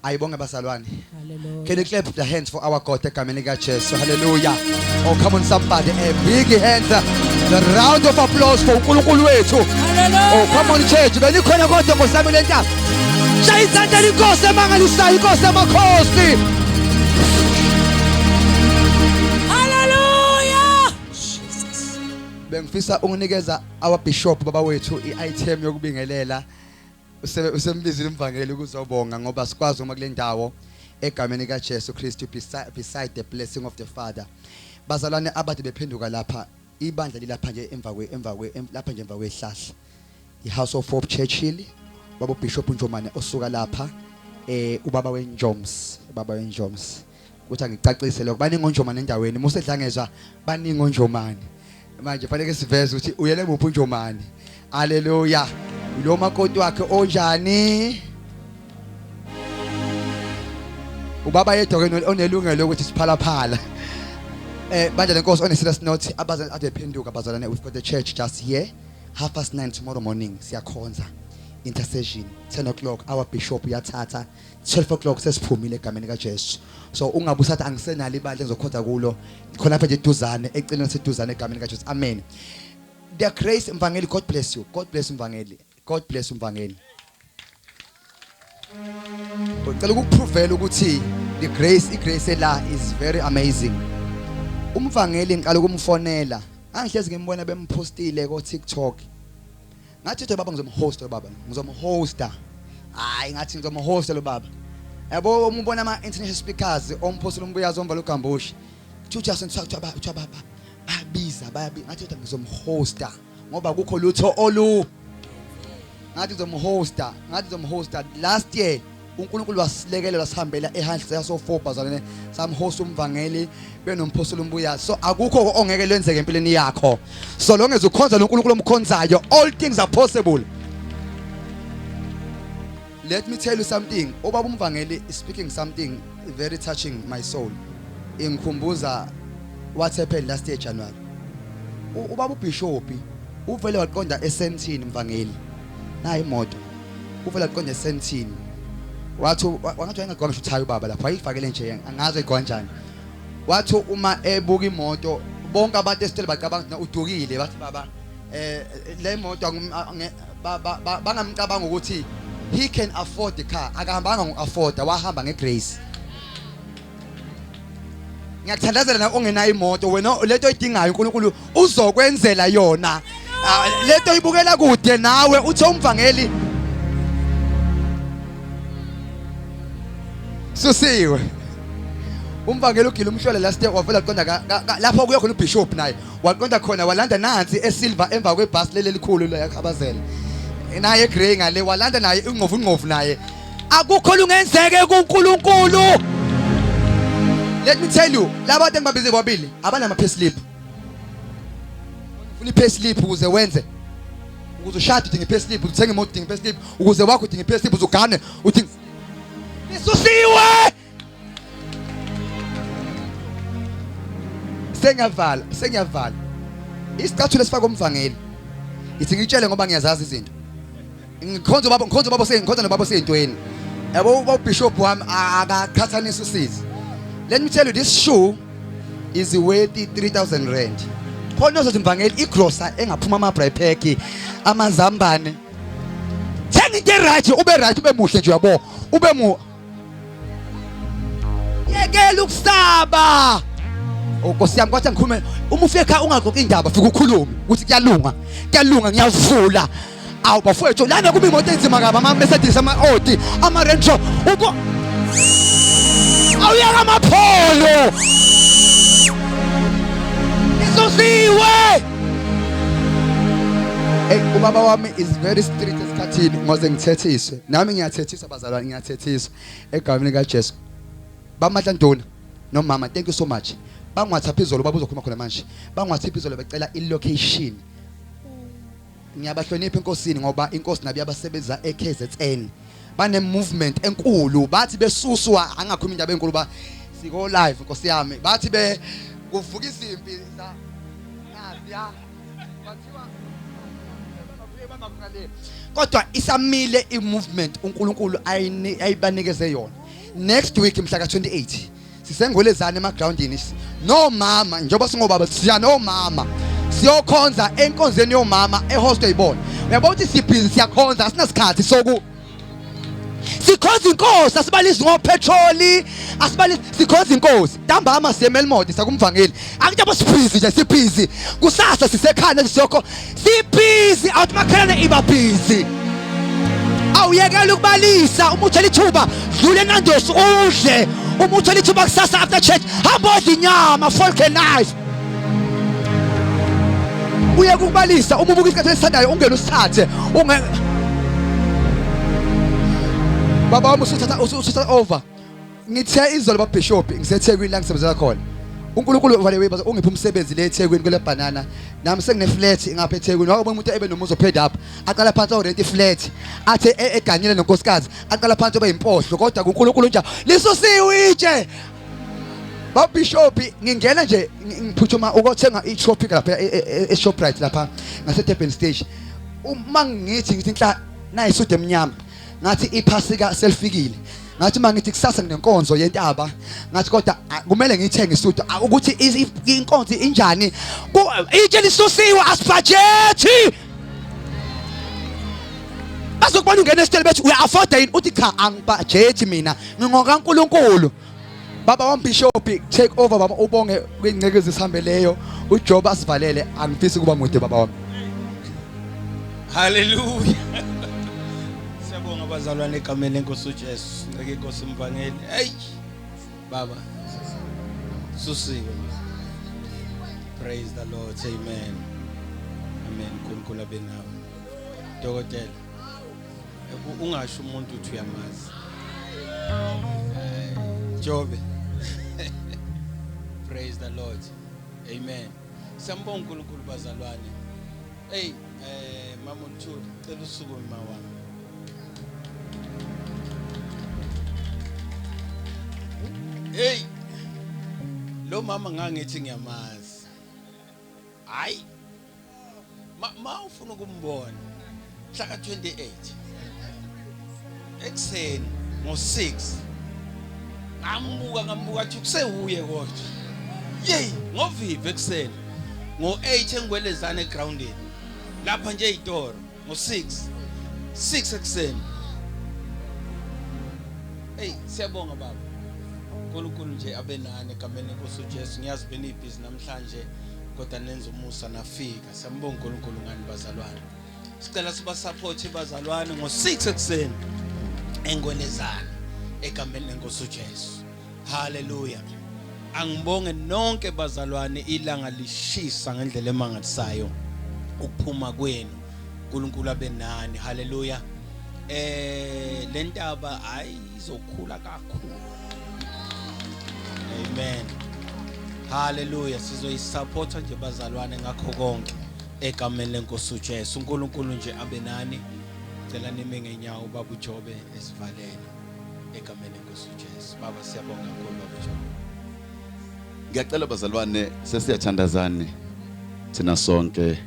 Ayibonge bazalwane. Hallelujah. Can you clap the hands for our God egameni kaJesu? Hallelujah. Oh, come on somebody, a big hand, the round of applause for uNkulunkulu wethu. Hallelujah. Oh, come on church, benikhona kodwa ngosami lenta. Shaya izandla inkosi emangalisayo, inkosi emakhosi. Hallelujah. Bengifisa ukunikeza our bishop baba wethu iitem yokubingelela. Usembizile umvangeli ukuzobonga ngoba sikwazi uma kule ndawo egameni kaJesu Kristu beside the blessing of the Father. Bazalwane abade bephenduka lapha ibandla lilapha nje lapha nje emva kwehlahla. iHouse of Hope Church Hill. Baba Bishop Njomane osuka lapha ubaba weNjoms, baba weNjoms. Kuthi ngicacise lokho baningi onjomane endaweni musedlangezwa baningi onjomane. Manje fanele siveze ukuthi uyele muphi unjomane. Hallelujah. Lo makoti wakhe onjani? Ubaba yedwa ke onelungelo ukuthi siphalaphala. Manje lenkosi on a serious note abazali adephenduka bazalwane, we've got the church just here 9:30 tomorrow morning siyakhonza intercession 10 o'clock our bishop uyathatha 12 o'clock sesiphumile egameni kaJesu. So ungabusathi angisenali ibandla engizokhonza kulo khona lapha nje eduzane eceleni seduzane egameni kaJesu. Amen. The grace mvangeli, God bless you. God bless mvangeli. God bless umvangeli. Ngicela ukuprovela ukuthi the grace la is very amazing. Umvangeli ngiqala ukumfonela. Angihlezi ngimbona bempostile ko TikTok. Ngathi baba ngizomhosta baba. Ngizomhosta. Hayi ngathi ngizomhosta lo baba. Yabo umbona ama international speakers ompostile umbuyazo omvala uGambushi. Just baba. Bayabiza ngathi ngizomhosta ngoba kukho lutho olu. Ngathi ngizomhosta last year uNkulunkulu wasilekelela sihambela ehandle yaso 4 bazalwane samhost umvangeli benompostoli umbuyazi. So akukho ongeke lenzeke empilweni yakho so long as ukhonza loNkulunkulu omkhonzayo all things are possible. Let me tell you something. Ubaba umvangeli is speaking something very touching my soul. Ingikhumbuza what happened last year January. Ubaba uBishop uvele waqonda esentini mvangeli nayi imoto uvela qonde sentini wathi wangathi engagqoka uthayo baba lapha ayifakele nje angazi igonjani wathi uma ebuka imoto bonke abantu esitele bacabanga udukile bathi baba le moto bangamcabanga ukuthi he can afford the car akahambanga ngo-afford wahamba ngegrace. Ngiyakuthandazela na ongenayo imoto wena leto oyidingayo uNkulunkulu uzokwenzela yona. Leto ibukela kude nawe uthi umvangeli susiwe umvangeli ugila umhlole last year wavela qonda lapho kuya khona uBishop naye waqonda khona walanda nansi eSilver emva kwebus leli likhulu la yakhabazela naye eGrey ngale walanda naye ingqovu naye akukho lungenzeke kuNkulunkulu. Let me tell you laba bantu engibabize kwabili abanama payslip. Ufuna payslip ukuze wenze ukuze ushade udinga payslip uthenge imoto udinga payslip ukuze wakho udinga payslip uzugane udinga Isusiwe. Sengiyavala isicathulo esifaka umvangeli ithi ngitshele ngoba ngiyazazi izinto ngikhonza nobaba seyintweni yabo uBishop wami akaqhathanisa usizi. Let me tell you, this shoe is worth 3,000 rand. Khona uzothi mvangeli igrocer engaphuma ama-braai pack amazambane. Thenga into right, ube muhle nje yabo. Yekela ukusaba. Nkosi yami kwathi ngikhulume uma ufika ekhaya ungagqoki indaba fika ukhulume ukuthi kuyalunga ngiyavula. Awu bafowethu lana kuba imoto enzima kabi ama-Mercedes ama-Audi ama-Range Rover. Awuyaka amapholo Isusiwe. Ubaba wami is very strict esikhathini ngoze ngithethiswe nami ngiyathethiswa bazalwane ngiyathethiswa egameni kaJesu. Bamahla Ntoni nomama thank you so much. Bangwathapha izolo baba uzokhuluma khona manje. Bangwathapha izolo becela ilocation. Ngiyabahlonipha enkosini ngoba inkosi nabi yabasebenza eKZN. Bane movement enkulu bathi besuswa angakhuluma indaba enkulu ba siko live Nkosi yami bathi be kuvuka izimpi za naziya bathiwa kodwa isamile imovement uNkulunkulu ayibanikeze yona next week mhla ka28 sisengolezana emagroundini no mama njengoba singobaba siya no mama siyokhonza enkonzweni yomama ehostel ibona uyabona ukuthi sibhizi siyakhonza asinasikhathi soku sikhonza inkosi asibalisi ngopetrol asibalisi sikhonza inkosi ntambama siyemelmodi sakumvangeli akujabo sibhizi nje sibhizi kusasa sisekhanda sisokho sibhizi awumakhelane iba busy awuyekela ukubalisa uma uthela ithuba dlule nandosi udle uma uthela ithuba kusasa after church hamba odla inyama folk and nice uye ukubalisa uma ubuka isikhathi esithandayo ungena usithathe baba wami usuthatha over ngithe izolo babishop ngiseThekwini la ngisebenzela khona uNkulunkulu vale webaza ungipha umsebenzi le eThekwini kule banana nami sengine flat ngapha eThekwini waba umuntu ebe nomuzo paid up aqala phansi o rent flat athe eganyele nonkosikazi aqala phansi oba impohlo kodwa kuNkulunkulu nje lisusiwe itshe babishop ngingena nje ngiphuthuma ukuthenga itropic lapha eShoprite lapha ngaseDurban stage uma ngithi inhla nayisude emnyama ngathi iphasika selifikile ngathi mangithi kusasa nginenkonzo yentaba ngathi kodwa kumele ngithenge isudu ukuthi inkonzo injani itshe lisusiwe asibudgethi bazokubona ungena esitele bethi uya afford yini uthi cha angibudgethi mina ngingoka uNkulunkulu baba wambishop take over baba ubonge kwingcekezi sihambeleyo uJob asivalele angifisi kuba mude baba wami haleluya siyabonga abazalwane egameni lenkosi uJesu ngeke inkosi imvangeli hey baba susiwe praise the Lord amen amen kuNkulunkulu abenawo dokotela ungasho umuntu uthi uyamazi Jobe praise the Lord amen siyambonga uNkulunkulu bazalwane hey mama uNthuli cela usuku mama wami hey lo mama ngangithi ngiyamazi hayi ma ufuna ukumbona mhla ka28 ekseni ngo6 ngambuka athi kusewuye kodwa yey ngovive ekseni ngo8 engwelezana egroundini lapha nje izitoro ngo6 ekseni hey siyabonga baba uNkulunkulu nje abenani egameni lenkosi uJesu ngiyazi benibhizi namhlanje kodwa nenza umusa nafika siyambonga uNkulunkulu ngani bazalwane sicela siba support bazalwane ngo6 ekseni engwelezana egameni lenkosi uJesu haleluya angibonge nonke bazalwane ilanga lishisa ngendlela emangalisayo ukuphuma kwenu uNkulunkulu abenani haleluya lentaba ayizokhula kakhulu amen haleluya sizoyisupporta nje bazalwane ngakho konke egameni lenkosi uJesu uNkulunkulu nje abenani cela nime ngenyawo baba uJobe esivalele egameni lenkosi uJesu baba siyabonga kakhulu baba uJobe ngiyacela bazalwane sesiyathandazane thina sonke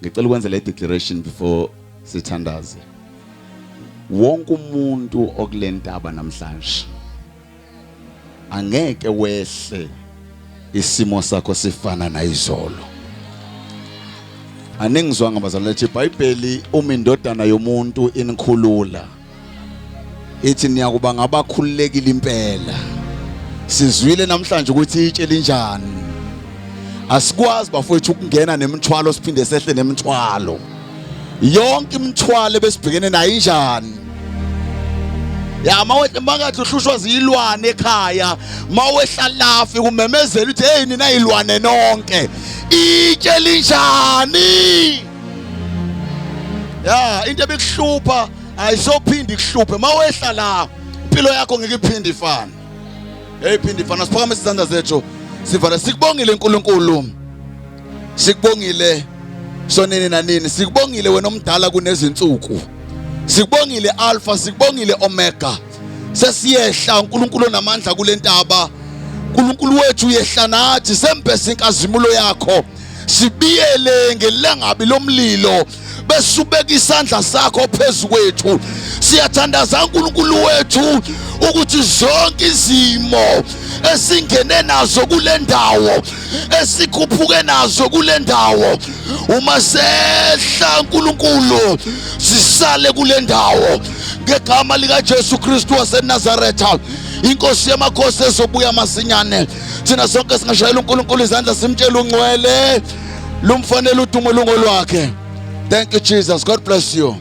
ngicela ukwenza le declaration before sithandaze wonke umuntu okulentaba namhlanje angeke wehle isimo sakho sifana nayizolo anengizwanga bazalwane ethi iBhayibheli uma indodana yomuntu inikhulula ithi niyakuba ngabakhululekile impela sizwile namhlanje ukuthi itshe linjani asikwazi bafowethu ukungena nemithwalo siphinde sehle nemithwalo yonke imithwalo besibhekene nayo injani ya mawethe mangathi uhlushwa zilwane ekhaya mawehla lafi kumemezela uthi hey nina ilwane nonke itshe linjani ya into ebikuhlupha ayisophindi kuhluphe mawehla la impilo yakho ngeke iphinde ifane iphinde ifana siphakame izandla zethu sivale sikubongile uNkulunkulu sikubongile sonini nanini sikubongile wena omdala kunezinsuku sikubongile alpha sikubongile omega sesiyehla uNkulunkulu namandla kulentaba uNkulunkulu wethu uyehla nathi sembese inkazimulo yakho sibiyele ngelangabi lomlilo besubeka isandla sakho phezu kwethu Siyathandaza uNkulunkulu wethu ukuthi zonke izimo esingene nazo kule ndawo, esikhuphuke nazo kule ndawo, uma sehla uNkulunkulu sisale kule ndawo ngegama lika Jesu Kristu waseNazaretha, inkosi yamakhosi ezobuya masinyane. Thina sonke singashayela uNkulunkulu izandla simtshela ungcwele, lumfanele udumo lungo lwakhe. Thank you Jesus. God bless you.